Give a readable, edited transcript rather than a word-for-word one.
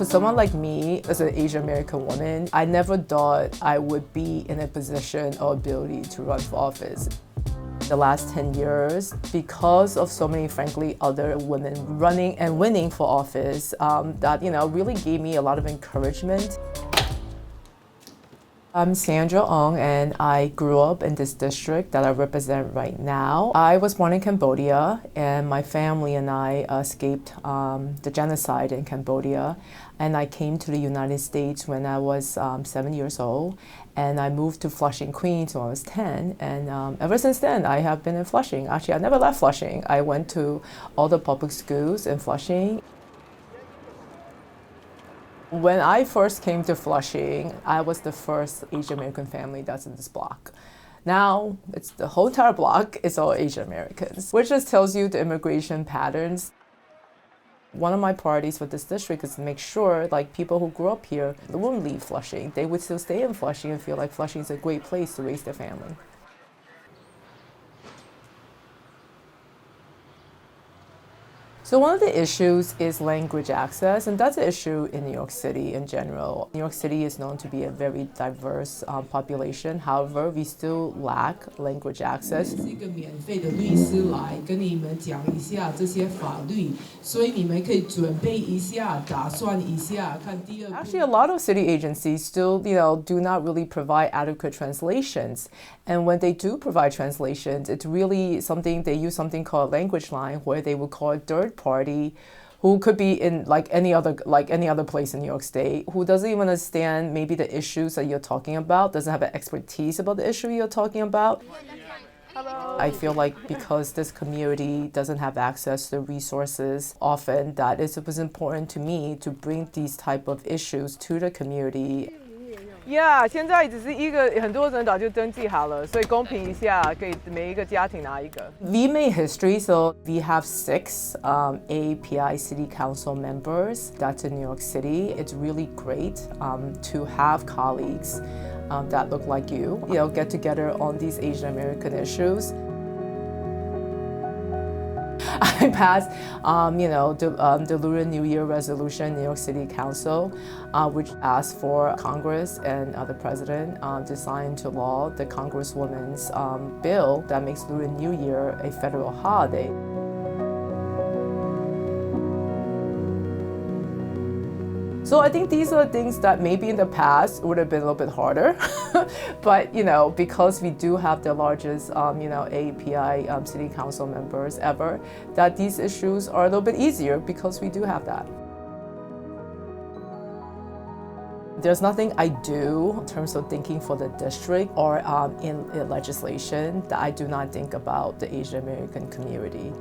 For someone like me, as an Asian American woman, I never thought I would be in a position or ability to run for office. The last 10 years, because of so many, frankly, other women running and winning for office, that really gave me a lot of encouragement. I'm Sandra Ung, and I grew up in this district that I represent right now. I was born in Cambodia, and my family and I escaped the genocide in Cambodia. And I came to the United States when I was 7 years old, and I moved to Flushing, Queens when I was 10. And ever since then, I have been in Flushing. Actually, I never left Flushing. I went to all the public schools in Flushing. When I first came to Flushing, I was the first Asian American family that's in this block. Now, it's the whole entire block is all Asian Americans, which just tells you the immigration patterns. One of my priorities for this district is to make sure people who grew up here wouldn't leave Flushing. They would still stay in Flushing and feel like Flushing is a great place to raise their family. So one of the issues is language access, and that's an issue in New York City in general. New York City is known to be a very diverse population. However, we still lack language access. Actually, a lot of city agencies still, do not really provide adequate translations. And when they do provide translations, it's really they use something called language line, where they would call it third party, who could be in any other place in New York State, who doesn't even understand maybe the issues that you're talking about, doesn't have an expertise about the issue you're talking about. Hello. I feel like because this community doesn't have access to resources often, that it was important to me to bring these type of issues to the community. Yeah, 现在只是很多人早就登记好了，所以公平一下，给每一个家庭拿一个。We made history, so we have 6 AAPI City Council members. That's in New York City. It's really great to have colleagues that look like you, get together on these Asian American issues. I passed, the Lunar New Year resolution, New York City Council, which asked for Congress and the President to sign into law the Congresswoman's bill that makes Lunar New Year a federal holiday. So I think these are things that maybe in the past would have been a little bit harder, but because we do have the largest AAPI City Council members ever, that these issues are a little bit easier because we do have that. There's nothing I do in terms of thinking for the district or in legislation that I do not think about the Asian American community.